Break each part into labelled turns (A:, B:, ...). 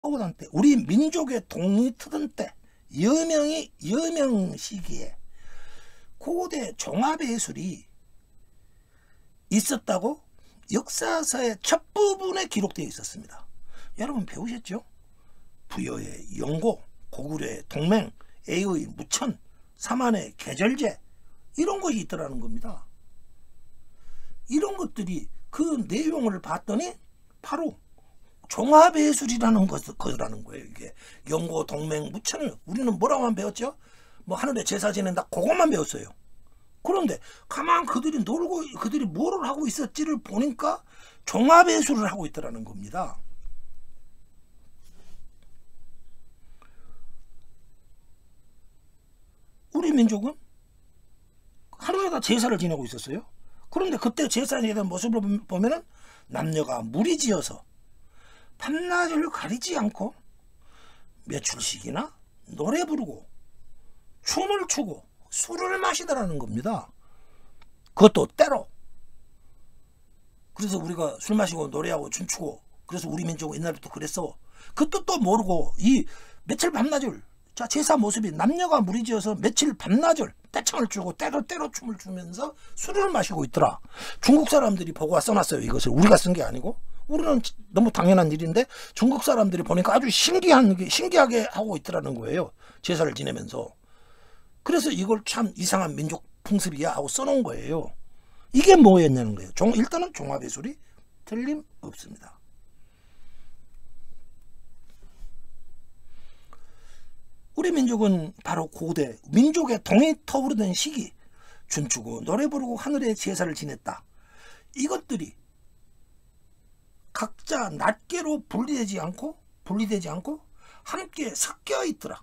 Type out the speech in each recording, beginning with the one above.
A: 오던 때, 우리 민족의 동이 트던 때, 여명 시기에 고대 종합예술이 있었다고 역사서의 첫 부분에 기록되어 있었습니다. 여러분 배우셨죠? 부여의 영고, 고구려의 동맹, 애의 무천, 삼한의 계절제, 이런 것이 있더라는 겁니다. 이런 것들이 그 내용을 봤더니 바로 종합예술이라는 거라는 거예요. 이게 영고, 동맹, 무천을 우리는 뭐라고만 배웠죠? 뭐 하늘에 제사 지낸다, 그것만 배웠어요. 그런데 가만 그들이 놀고 그들이 뭐를 하고 있었지를 보니까 종합예술을 하고 있더라는 겁니다. 우리 민족은 하루에다 제사를 지내고 있었어요. 그런데 그때 제사에 대한 모습을 보면은 남녀가 무리지어서 밤낮을 가리지 않고 며칠씩이나 노래 부르고 춤을 추고 술을 마시더라는 겁니다. 그것도 때로. 그래서 우리가 술 마시고 노래하고 춤추고, 그래서 우리 민족은 옛날부터 그랬어. 그 뜻도 모르고 이 며칠 밤낮을, 자 제사 모습이 남녀가 무리지어서 며칠 밤낮을 떼창을 추고 때로 춤을 추면서 술을 마시고 있더라. 중국 사람들이 보고 써놨어요. 이것을 우리가 쓴 게 아니고. 우리는 너무 당연한 일인데 중국 사람들이 보니까 아주 신기하게 하고 있더라는 거예요. 제사를 지내면서. 그래서 이걸 참 이상한 민족 풍습이야 하고 써놓은 거예요. 이게 뭐였냐는 거예요. 일단은 종합예술이 틀림없습니다. 우리 민족은 바로 고대 민족의 동이 터오르던 시기, 춤추고 노래 부르고 하늘에 제사를 지냈다. 이것들이 각자 낱개로 분리되지 않고 함께 섞여 있더라.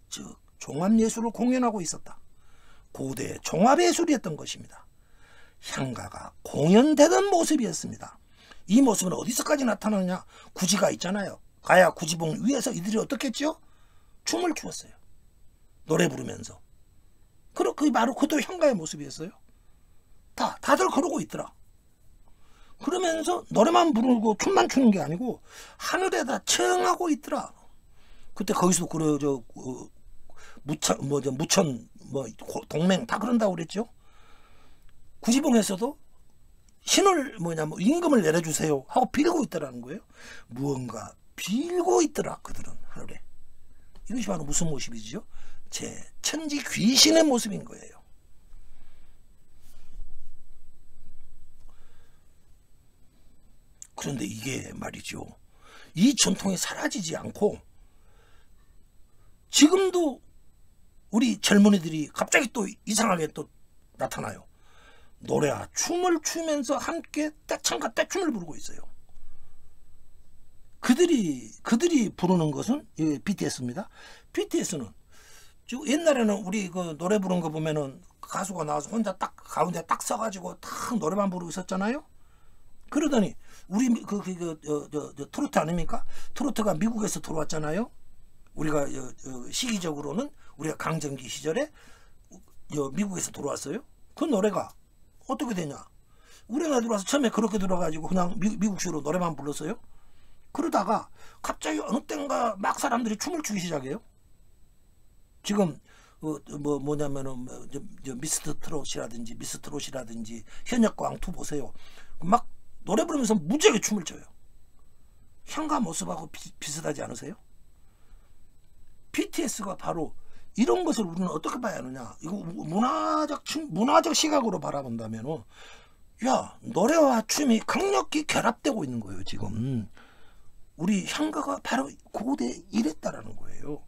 A: 즉 종합예술을 공연하고 있었다. 고대 종합예술이었던 것입니다. 향가가 공연되던 모습이었습니다. 이 모습은 어디서까지 나타나느냐? 구지가 있잖아요. 가야 구지봉 위에서 이들이 어떻게 했죠? 춤을 추었어요. 노래 부르면서. 그게 바로 그도 향가의 모습이었어요. 다들 그러고 있더라. 그러면서 노래만 부르고 춤만 추는 게 아니고 하늘에다 청하고 있더라. 그때 거기서 무천, 동맹 다 그런다고 그랬죠. 구지봉에서도 신을 임금을 내려주세요 하고 빌고 있더라는 거예요. 무언가 빌고 있더라 그들은 하늘에. 이것이 바로 무슨 모습이죠? 제 천지 귀신의 모습인 거예요. 그런데 이게 말이죠, 이 전통이 사라지지 않고 지금도 우리 젊은이들이 갑자기 또 이상하게 또 나타나요. 노래와 춤을 추면서 함께 떼창과 떼춤을 부르고 있어요. 그들이 부르는 것은 BTS입니다. BTS는 옛날에는 우리 그 노래 부르는 거 보면은 가수가 나와서 혼자 딱 가운데 딱 서가지고 딱 노래만 부르고 있었잖아요. 그러더니 우리 트로트 아닙니까? 트로트가 미국에서 들어왔잖아요. 우리가 시기적으로는 우리가 강점기 시절에 미국에서 들어왔어요. 그 노래가 어떻게 되냐? 우리나라 들어와서 처음에 그렇게 들어가지고 그냥 미국식으로 노래만 불렀어요. 그러다가 갑자기 어느 땐가 막 사람들이 춤을 추기 시작해요. 지금 미스터 트롯이라든지 현역광 투 보세요. 막 노래 부르면서 무지하게 춤을 춰요. 향가 모습하고 비슷하지 않으세요? BTS가 바로 이런 것을 우리는 어떻게 봐야 하느냐? 이거 문화적 시각으로 바라본다면, 야, 노래와 춤이 강력히 결합되고 있는 거예요. 지금 우리 향가가 바로 고대 이랬다라는 거예요.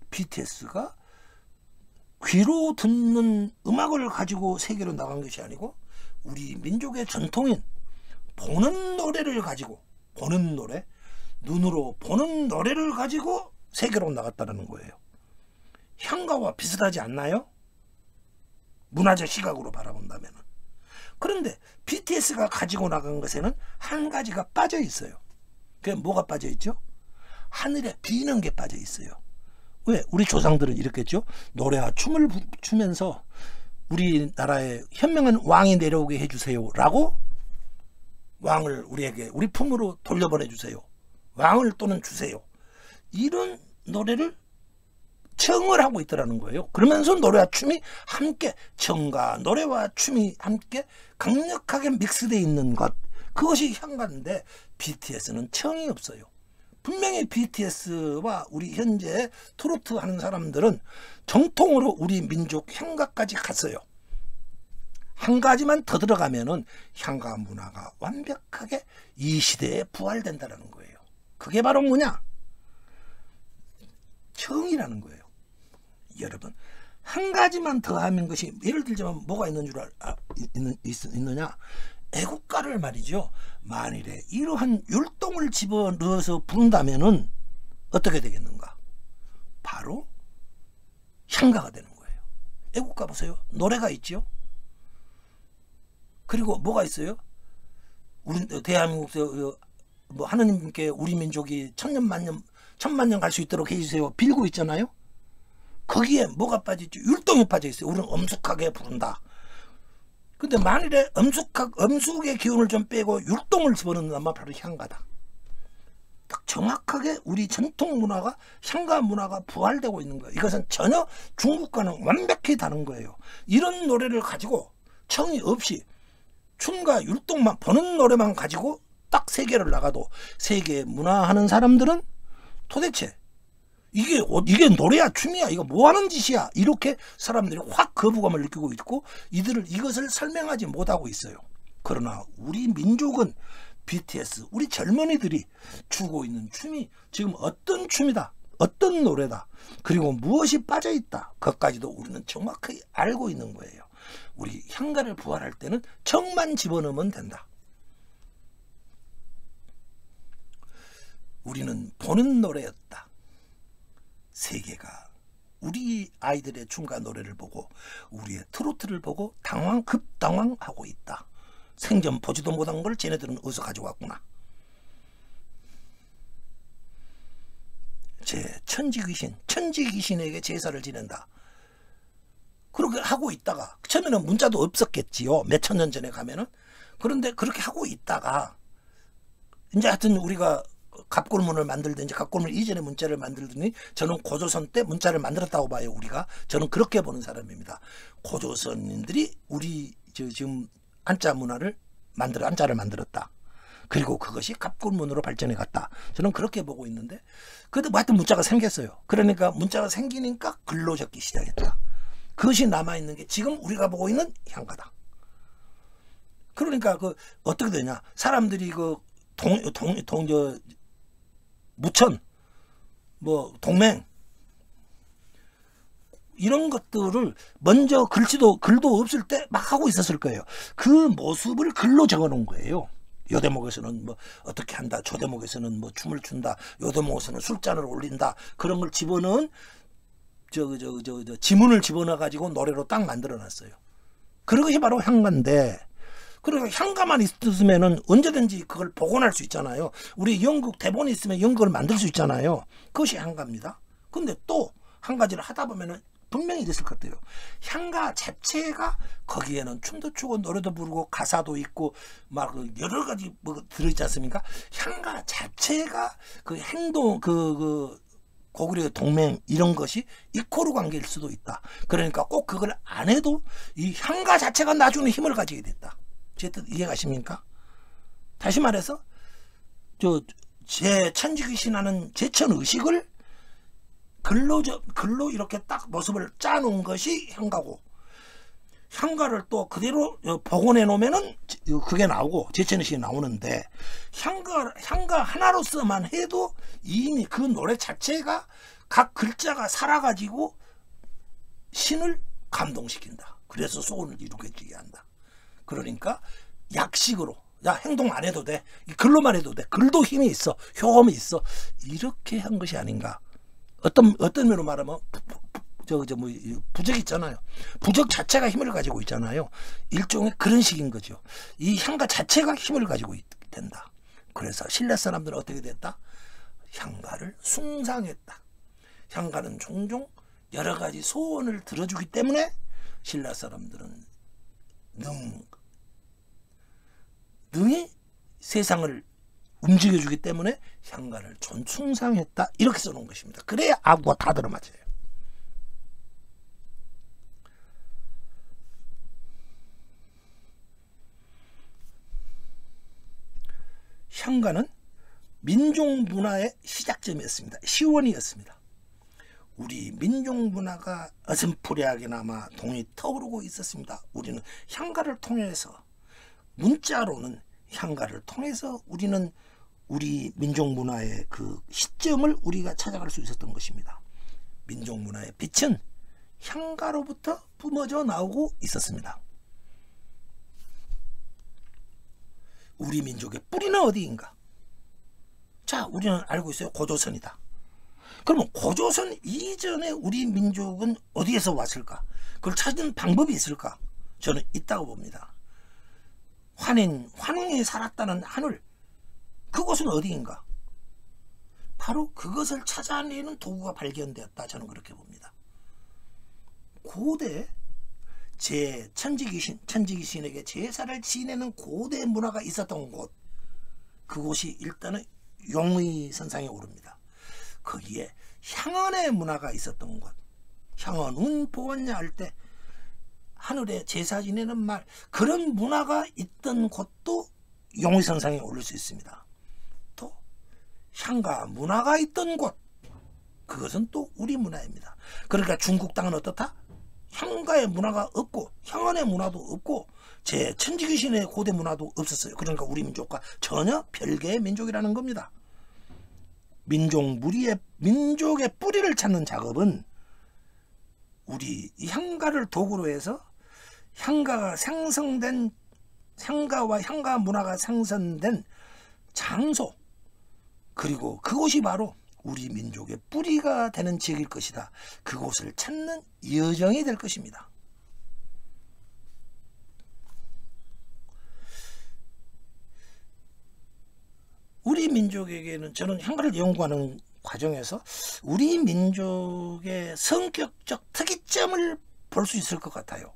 A: BTS가 귀로 듣는 음악을 가지고 세계로 나간 것이 아니고 우리 민족의 전통인 보는 노래를 가지고, 눈으로 보는 노래를 가지고 세계로 나갔다는 거예요. 향가와 비슷하지 않나요? 문화적 시각으로 바라본다면. 그런데 BTS가 가지고 나간 것에는 한 가지가 빠져 있어요. 그게 뭐가 빠져 있죠? 하늘에 비는 게 빠져 있어요. 왜? 우리 조상들은 이랬겠죠. 노래와 춤을 추면서 우리나라에 현명한 왕이 내려오게 해주세요 라고 왕을 우리에게 우리 품으로 돌려보내주세요. 왕을 또는 주세요. 이런 노래를 청을 하고 있더라는 거예요. 그러면서 노래와 춤이 함께, 청과 노래와 춤이 함께 강력하게 믹스되어 있는 것, 그것이 향가인데 BTS는 청이 없어요. 분명히 BTS와 우리 현재 트로트 하는 사람들은 정통으로 우리 민족 향가까지 갔어요. 한 가지만 더 들어가면은 향가 문화가 완벽하게 이 시대에 부활된다는 거예요. 그게 바로 뭐냐? 청이라는 거예요. 여러분, 한 가지만 더 하는 것이, 예를 들자면 뭐가 있는 줄 있느냐? 애국가를 말이죠. 만일에 이러한 율동을 집어넣어서 부른다면은 어떻게 되겠는가? 바로 향가가 되는 거예요. 애국가 보세요. 노래가 있죠. 그리고 뭐가 있어요? 우리 대한민국 뭐 하느님께 우리 민족이 천만 년 갈 수 있도록 해주세요. 빌고 있잖아요. 거기에 뭐가 빠지죠? 율동이 빠져 있어요. 우리는 엄숙하게 부른다. 근데 만일에 엄숙의 기운을 좀 빼고 율동을 집어넣는다면 바로 향가다. 딱 정확하게 우리 전통 문화가, 향가 문화가 부활되고 있는 거예요. 이것은 전혀 중국과는 완벽히 다른 거예요. 이런 노래를 가지고 청이 없이 춤과 율동만 보는 노래만 가지고 딱 세계를 나가도 세계 문화하는 사람들은 도대체 이게 노래야 춤이야 이거 뭐하는 짓이야 이렇게 사람들이 확 거부감을 느끼고 있고 이것을 설명하지 못하고 있어요. 그러나 우리 민족은 BTS 우리 젊은이들이 추고 있는 춤이 지금 어떤 춤이다, 어떤 노래다, 그리고 무엇이 빠져있다, 그것까지도 우리는 정확히 알고 있는 거예요. 우리 향가를 부활할 때는 청만 집어넣으면 된다. 우리는 보는 노래였다. 세계가 우리 아이들의 춤과 노래를 보고 우리의 트로트를 보고 급당황하고 있다. 생전 보지도 못한 걸 쟤네들은 어디서 가져왔구나. 제 천지귀신에게 제사를 지낸다. 그렇게 하고 있다가 처음에는 문자도 없었겠지요. 몇천 년 전에 가면은. 그런데 그렇게 하고 있다가 이제 하여튼 우리가 갑골문을 만들든지 갑골문 이전에 문자를 만들더니 저는 고조선 때 문자를 만들었다고 봐요. 우리가. 저는 그렇게 보는 사람입니다. 고조선인들이 우리 지금 한자를 만들었다. 그리고 그것이 갑골문으로 발전해 갔다. 저는 그렇게 보고 있는데 그래도 뭐 하여튼 문자가 생겼어요. 그러니까 문자가 생기니까 글로 적기 시작했다. 그것이 남아있는 게 지금 우리가 보고 있는 향가다. 그러니까 어떻게 되냐? 사람들이 무천, 뭐 동맹 이런 것들을 먼저 글도 없을 때 막 하고 있었을 거예요. 그 모습을 글로 적어놓은 거예요. 요 대목에서는 뭐 어떻게 한다, 저 대목에서는 뭐 춤을 춘다, 요 대목에서는 술잔을 올린다, 그런 걸 집어넣은 지문을 집어넣어 가지고 노래로 딱 만들어놨어요. 그것이 바로 향가인데. 그리고 향가만 있으면은 언제든지 그걸 복원할 수 있잖아요. 우리 연극 대본이 있으면 연극을 만들 수 있잖아요. 그것이 향가입니다. 근데 또 한 가지를 하다 보면은 분명히 됐을 것 같아요. 향가 자체가 거기에는 춤도 추고 노래도 부르고 가사도 있고 막 여러 가지 뭐 들어있지 않습니까? 향가 자체가 그 행동 고구려의 동맹 이런 것이 이코르 관계일 수도 있다. 그러니까 꼭 그걸 안 해도 이 향가 자체가 나중에 힘을 가지게 됐다. 제 뜻 이해가십니까? 다시 말해서 제 천지귀신하는 제천의식을 글로 이렇게 딱 모습을 짜놓은 것이 향가고, 향가를 또 그대로 복원해 놓으면은 그게 나오고 제천의식이 나오는데, 향가 하나로서만 해도 이미 그 노래 자체가 각 글자가 살아가지고 신을 감동시킨다. 그래서 소원을 이루게 한다. 그러니까 약식으로 야 행동 안 해도 돼, 글로만 해도 돼, 글도 힘이 있어, 효험이 있어, 이렇게 한 것이 아닌가. 어떤 면으로 말하면 부적 있잖아요. 부적 자체가 힘을 가지고 있잖아요. 일종의 그런 식인 거죠. 이 향가 자체가 힘을 가지고 된다. 그래서 신라 사람들은 어떻게 됐다? 향가를 숭상했다. 향가는 종종 여러 가지 소원을 들어주기 때문에 신라 사람들은 능히 세상을 움직여주기 때문에 향가를 존숭상했다 이렇게 써놓은 것입니다. 그래야 아구가 다 들어맞아요. 향가는 민족 문화의 시작점이었습니다. 시원이었습니다. 우리 민족 문화가 어슴푸레하게나마 동이 터오르고 있었습니다. 우리는 향가를 통해서, 문자로는 향가를 통해서 우리는 우리 민족 문화의 그 시점을 우리가 찾아갈 수 있었던 것입니다. 민족 문화의 빛은 향가로부터 뿜어져 나오고 있었습니다. 우리 민족의 뿌리는 어디인가? 자, 우리는 알고 있어요. 고조선이다. 그러면 고조선 이전에 우리 민족은 어디에서 왔을까? 그걸 찾는 방법이 있을까? 저는 있다고 봅니다. 환웅이 살았다는 하늘, 그곳은 어디인가? 바로 그것을 찾아내는 도구가 발견되었다. 저는 그렇게 봅니다. 고대 천지귀신에게 제사를 지내는 고대 문화가 있었던 곳, 그곳이 일단은 용의선상에 오릅니다. 거기에 향언의 문화가 있었던 곳, 향언은 보았냐 할 때 하늘에 제사 지내는 말, 그런 문화가 있던 곳도 용의선상에 오를 수 있습니다. 또 향가 문화가 있던 곳, 그것은 또 우리 문화입니다. 그러니까 중국 땅은 어떻다? 향가의 문화가 없고 향언의 문화도 없고 제 천지귀신의 고대 문화도 없었어요. 그러니까 우리 민족과 전혀 별개의 민족이라는 겁니다. 민족의 뿌리를 찾는 작업은 우리 향가를 도구로 해서 향가와 향가 문화가 생성된 장소, 그리고 그곳이 바로 우리 민족의 뿌리가 되는 지역일 것이다. 그곳을 찾는 여정이 될 것입니다. 우리 민족에게는, 저는 향가를 연구하는 과정에서 우리 민족의 성격적 특이점을 볼 수 있을 것 같아요.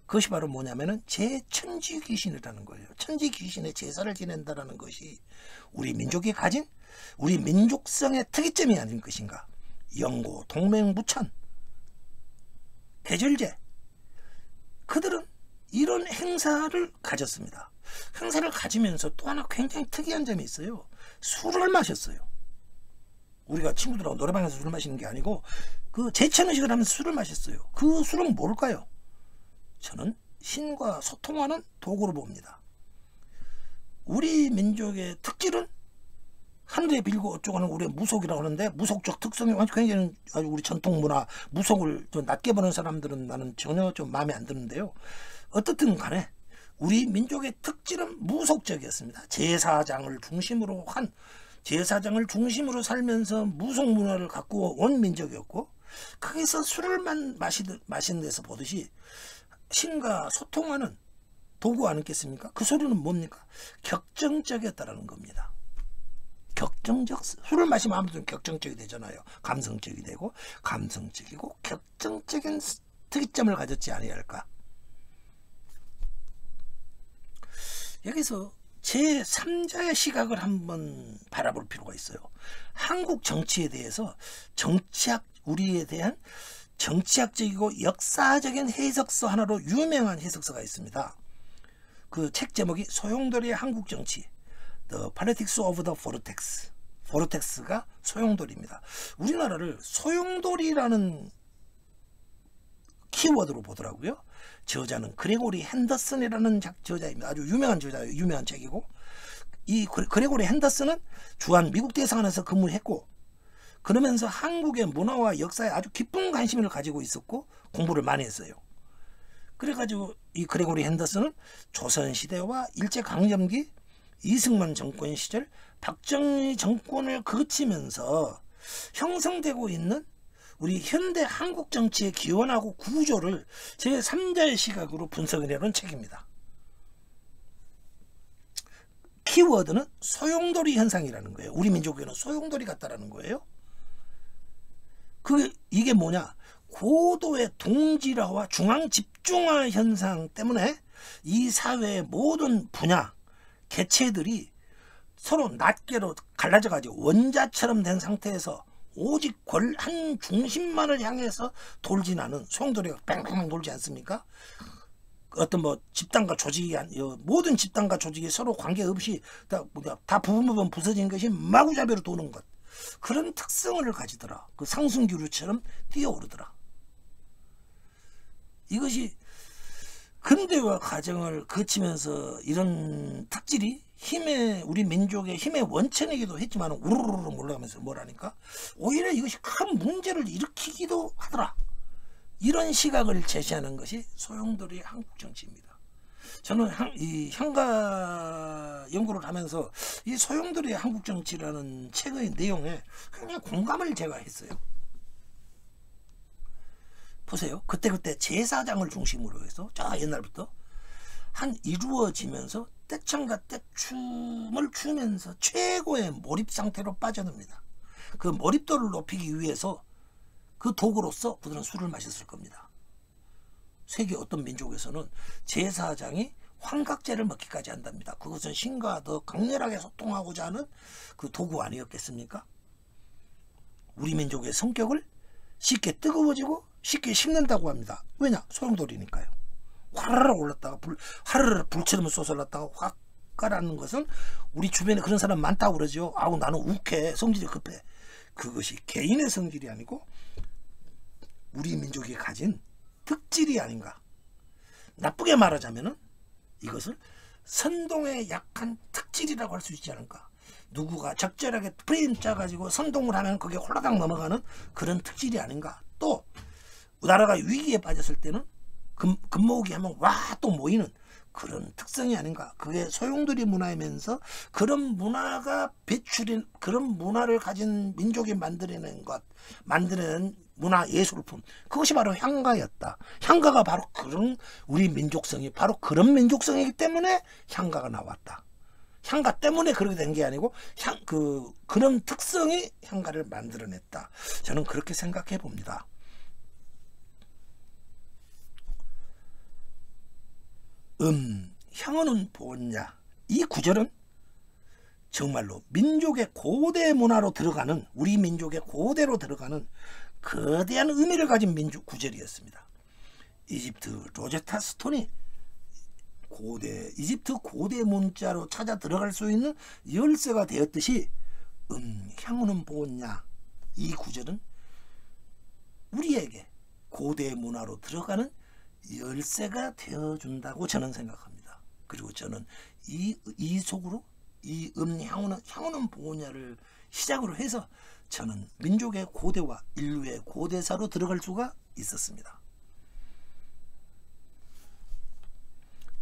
A: 그것이 바로 뭐냐면은 제천지귀신이라는 거예요. 천지귀신의 제사를 지낸다는 것이 우리 민족이 가진 우리 민족성의 특이점이 아닌 것인가. 영고, 동맹무천, 대절제, 그들은 이런 행사를 가졌습니다. 행사를 가지면서 또 하나 굉장히 특이한 점이 있어요. 술을 마셨어요. 우리가 친구들하고 노래방에서 술 마시는 게 아니고 그 제천의식을 하면서 술을 마셨어요. 그 술은 뭘까요? 저는 신과 소통하는 도구로 봅니다. 우리 민족의 특질은 하늘에 빌고 어쩌고 하는 우리의 무속이라고 하는데, 무속적 특성이 굉장히 아주 우리 전통 문화, 무속을 좀 낮게 보는 사람들은 나는 전혀 좀 마음에 안 드는데요. 어떻든 간에 우리 민족의 특질은 무속적이었습니다. 제사장을 중심으로 살면서 무속 문화를 갖고 온 민족이었고, 거기서 술을 마시는 데서 보듯이 신과 소통하는 도구 아니겠습니까? 그 소리는 뭡니까? 격정적이었다라는 겁니다. 술을 마시면 아무튼 격정적이 되잖아요. 감성적이 되고, 감성적이고 격정적인 특이점을 가졌지 아니할까. 여기서 제3자의 시각을 한번 바라볼 필요가 있어요. 한국 정치에 대해서 우리에 대한 정치학적이고 역사적인 해석서 하나로 유명한 해석서가 있습니다. 그 책 제목이 소용돌이의 한국 정치, The Politics of the Vortex. 포르텍스가 소용돌이입니다. 우리나라를 소용돌이라는 키워드로 보더라고요. 저자는 그레고리 핸더슨이라는 저자입니다. 아주 유명한 저자예요. 유명한 책이고, 이 그레고리 핸더슨은 주한 미국 대사관에서 근무했고, 그러면서 한국의 문화와 역사에 아주 깊은 관심을 가지고 있었고 공부를 많이 했어요. 그래가지고 이 그레고리 핸더슨은 조선시대와 일제강점기, 이승만 정권 시절 박정희 정권을 거치면서 형성되고 있는 우리 현대 한국 정치의 기원하고 구조를 제3자의 시각으로 분석을 해놓은 책입니다. 키워드는 소용돌이 현상이라는 거예요. 우리 민족에는 소용돌이 같다라는 거예요. 이게 뭐냐? 고도의 동질화와 중앙 집중화 현상 때문에 이 사회의 모든 분야, 개체들이 서로 낱개로 갈라져 가지고 원자처럼 된 상태에서 오직 한 중심만을 향해서 돌진 않은 소용돌이가 뺑뺑 돌지 않습니까? 어떤 뭐 집단과 조직이 모든 집단과 조직이 서로 관계없이 다 부분 부서진 것이 마구잡이로 도는 것, 그런 특성을 가지더라. 그 상승기류처럼 뛰어오르더라. 이것이 근대화 과정을 거치면서 이런 특질이 우리 민족의 힘의 원천이기도 했지만 우르르르 몰라가면서 뭐라니까 오히려 이것이 큰 문제를 일으키기도 하더라. 이런 시각을 제시하는 것이 소용돌이의 한국 정치입니다. 저는 이 향가 연구를 하면서 이 소용돌이의 한국 정치라는 책의 내용에 굉장히 공감을 제가 했어요. 보세요. 그때 제사장을 중심으로 해서 저 옛날부터 이루어지면서 떼창과 떼춤을 추면서 최고의 몰입 상태로 빠져듭니다. 그 몰입도를 높이기 위해서 그 도구로서 그들은 술을 마셨을 겁니다. 세계 어떤 민족에서는 제사장이 환각제를 먹기까지 한답니다. 그것은 신과 더 강렬하게 소통하고자 하는 그 도구 아니었겠습니까? 우리 민족의 성격을 쉽게 뜨거워지고 쉽게 식는다고 합니다. 왜냐? 소용돌이니까요. 화르르 올랐다가 화르르 불처럼 쏟아졌다가 확 가라는 것은 우리 주변에 그런 사람 많다고 그러죠. 아우 나는 욱해, 성질이 급해. 그것이 개인의 성질이 아니고 우리 민족이 가진 특질이 아닌가. 나쁘게 말하자면은 이것을 선동에 약한 특질이라고 할 수 있지 않을까. 누구가 적절하게 프레임 짜가지고 선동을 하면 그게 홀라당 넘어가는 그런 특질이 아닌가. 또 나라가 위기에 빠졌을 때는 금모으기 하면 와 또 모이는 그런 특성이 아닌가. 그게 소용돌이 문화이면서 그런 문화가 배출인, 그런 문화를 가진 민족이 만들어낸 문화 예술품, 그것이 바로 향가였다. 향가가 바로 그런 우리 민족성이 바로 그런 민족성이기 때문에 향가가 나왔다. 향가 때문에 그렇게 된 게 아니고 그런 특성이 향가를 만들어냈다. 저는 그렇게 생각해 봅니다. 향어는 보냐. 이 구절은 정말로 민족의 고대 문화로 들어가는, 우리 민족의 고대로 들어가는 거대한 의미를 가진 민족 구절이었습니다. 이집트 로제타 스톤이 이집트 고대 문자로 찾아 들어갈 수 있는 열쇠가 되었듯이 향어는 보냐. 이 구절은 우리에게 고대 문화로 들어가는 열쇠가 되어준다고 저는 생각합니다. 그리고 저는 이 속으로 이 향어는 보냐를 시작으로 해서 저는 민족의 고대와 인류의 고대사로 들어갈 수가 있었습니다.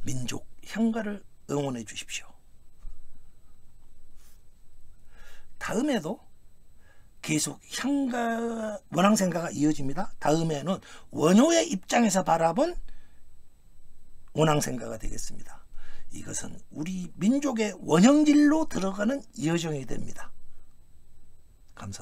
A: 민족 향가를 응원해 주십시오. 다음에도 계속 향가 원앙생가가 이어집니다. 다음에는 원효의 입장에서 바라본 원앙생가가 되겠습니다. 이것은 우리 민족의 원형질로 들어가는 여정이 됩니다. 감사합니다.